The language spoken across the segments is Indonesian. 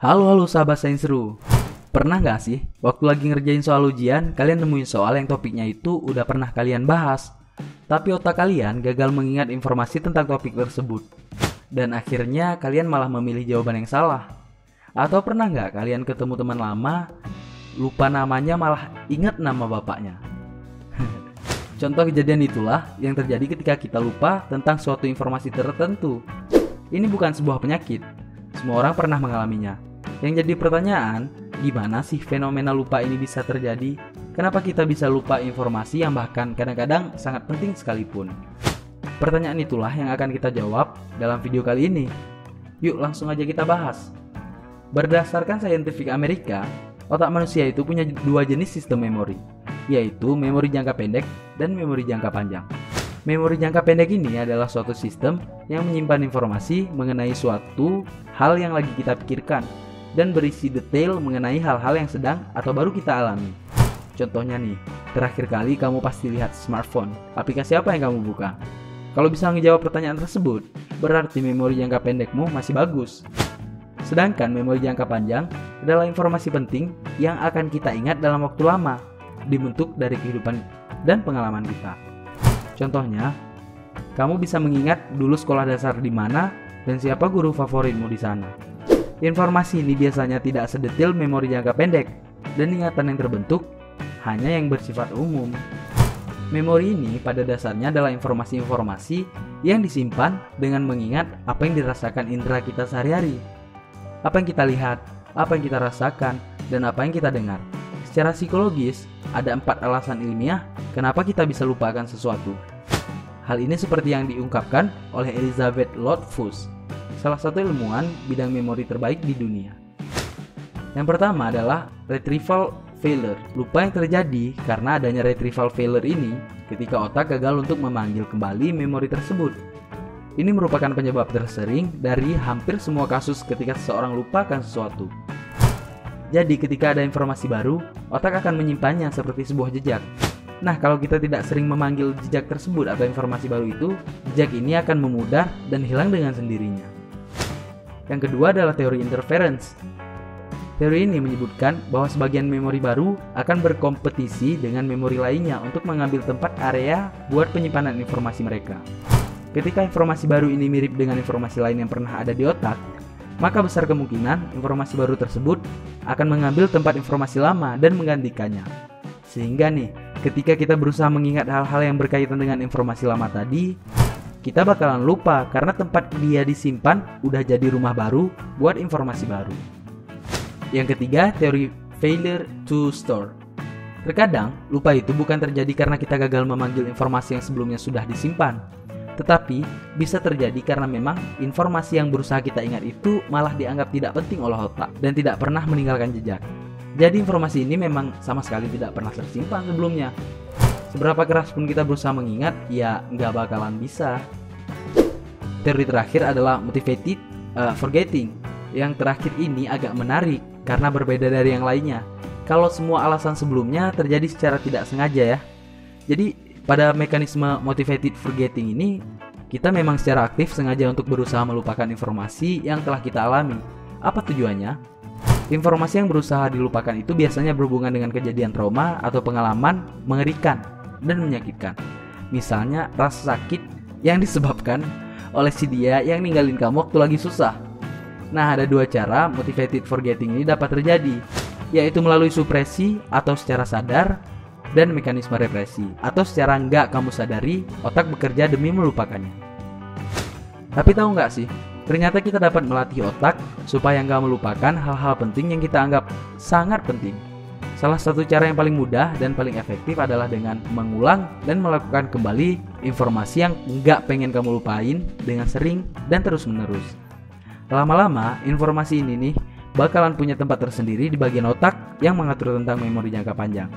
Halo sahabat sains seru. Pernah nggak sih waktu lagi ngerjain soal ujian kalian nemuin soal yang topiknya itu udah pernah kalian bahas, tapi otak kalian gagal mengingat informasi tentang topik tersebut dan akhirnya kalian malah memilih jawaban yang salah? Atau pernah nggak kalian ketemu teman lama, lupa namanya malah ingat nama bapaknya? Contoh kejadian itulah yang terjadi ketika kita lupa tentang suatu informasi tertentu. Ini bukan sebuah penyakit, semua orang pernah mengalaminya. Yang jadi pertanyaan, gimana sih fenomena lupa ini bisa terjadi? Kenapa kita bisa lupa informasi yang bahkan kadang-kadang sangat penting sekalipun? Pertanyaan itulah yang akan kita jawab dalam video kali ini. Yuk langsung aja kita bahas. Berdasarkan Scientific America, otak manusia itu punya dua jenis sistem memori, yaitu memori jangka pendek dan memori jangka panjang. Memori jangka pendek ini adalah suatu sistem yang menyimpan informasi mengenai suatu hal yang lagi kita pikirkan dan berisi detail mengenai hal-hal yang sedang atau baru kita alami. Contohnya nih, terakhir kali kamu pasti lihat smartphone, aplikasi apa yang kamu buka? Kalau bisa menjawab pertanyaan tersebut, berarti memori jangka pendekmu masih bagus. Sedangkan memori jangka panjang adalah informasi penting yang akan kita ingat dalam waktu lama, dibentuk dari kehidupan dan pengalaman kita. Contohnya, kamu bisa mengingat dulu sekolah dasar di mana dan siapa guru favoritmu di sana. Informasi ini biasanya tidak sedetail memori jangka pendek dan ingatan yang terbentuk hanya yang bersifat umum. Memori ini pada dasarnya adalah informasi-informasi yang disimpan dengan mengingat apa yang dirasakan indera kita sehari-hari. Apa yang kita lihat, apa yang kita rasakan, dan apa yang kita dengar. Secara psikologis, ada 4 alasan ilmiah kenapa kita bisa lupakan sesuatu. Hal ini seperti yang diungkapkan oleh Elizabeth Lottfuss, salah satu ilmuwan bidang memori terbaik di dunia. Yang pertama adalah retrieval failure. Lupa yang terjadi karena adanya retrieval failure ini ketika otak gagal untuk memanggil kembali memori tersebut. Ini merupakan penyebab tersering dari hampir semua kasus ketika seseorang lupakan sesuatu. Jadi ketika ada informasi baru, otak akan menyimpannya seperti sebuah jejak. Nah, kalau kita tidak sering memanggil jejak tersebut atau informasi baru itu, jejak ini akan memudar dan hilang dengan sendirinya. Yang kedua adalah teori interference. Teori ini menyebutkan bahwa sebagian memori baru akan berkompetisi dengan memori lainnya untuk mengambil tempat area buat penyimpanan informasi mereka. Ketika informasi baru ini mirip dengan informasi lain yang pernah ada di otak, maka besar kemungkinan informasi baru tersebut akan mengambil tempat informasi lama dan menggantikannya. Sehingga nih, ketika kita berusaha mengingat hal-hal yang berkaitan dengan informasi lama tadi, kita bakalan lupa karena tempat dia disimpan udah jadi rumah baru buat informasi baru. Yang ketiga, teori failure to store. Terkadang, lupa itu bukan terjadi karena kita gagal memanggil informasi yang sebelumnya sudah disimpan, tetapi bisa terjadi karena memang informasi yang berusaha kita ingat itu malah dianggap tidak penting oleh otak dan tidak pernah meninggalkan jejak. Jadi informasi ini memang sama sekali tidak pernah tersimpan sebelumnya. Seberapa keras pun kita berusaha mengingat, ya nggak bakalan bisa. Teori terakhir adalah motivated forgetting. Yang terakhir ini agak menarik karena berbeda dari yang lainnya. Kalau semua alasan sebelumnya terjadi secara tidak sengaja ya. Jadi pada mekanisme motivated forgetting ini, kita memang secara aktif sengaja untuk berusaha melupakan informasi yang telah kita alami. Apa tujuannya? Informasi yang berusaha dilupakan itu biasanya berhubungan dengan kejadian trauma atau pengalaman mengerikan dan menyakitkan. Misalnya rasa sakit yang disebabkan oleh si dia yang ninggalin kamu waktu lagi susah. Nah, ada 2 cara motivated forgetting ini dapat terjadi, yaitu melalui supresi atau secara sadar, dan mekanisme represi atau secara nggak kamu sadari otak bekerja demi melupakannya. Tapi tahu nggak sih, ternyata kita dapat melatih otak supaya nggak melupakan hal-hal penting yang kita anggap sangat penting. Salah satu cara yang paling mudah dan paling efektif adalah dengan mengulang dan melakukan kembali informasi yang nggak pengen kamu lupain dengan sering dan terus-menerus. Lama-lama informasi ini nih bakalan punya tempat tersendiri di bagian otak yang mengatur tentang memori jangka panjang.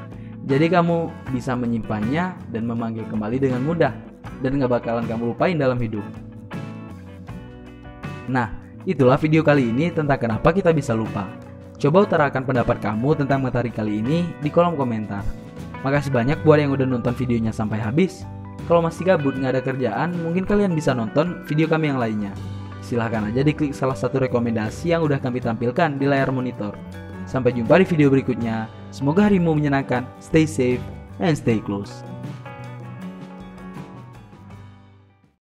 Jadi kamu bisa menyimpannya dan memanggil kembali dengan mudah dan gak bakalan kamu lupain dalam hidup. Nah, itulah video kali ini tentang kenapa kita bisa lupa. Coba utarakan pendapat kamu tentang materi kali ini di kolom komentar. Makasih banyak buat yang udah nonton videonya sampai habis. Kalau masih gabut gak ada kerjaan, mungkin kalian bisa nonton video kami yang lainnya. Silahkan aja diklik salah satu rekomendasi yang udah kami tampilkan di layar monitor. Sampai jumpa di video berikutnya. Semoga harimu menyenangkan, stay safe, and stay close.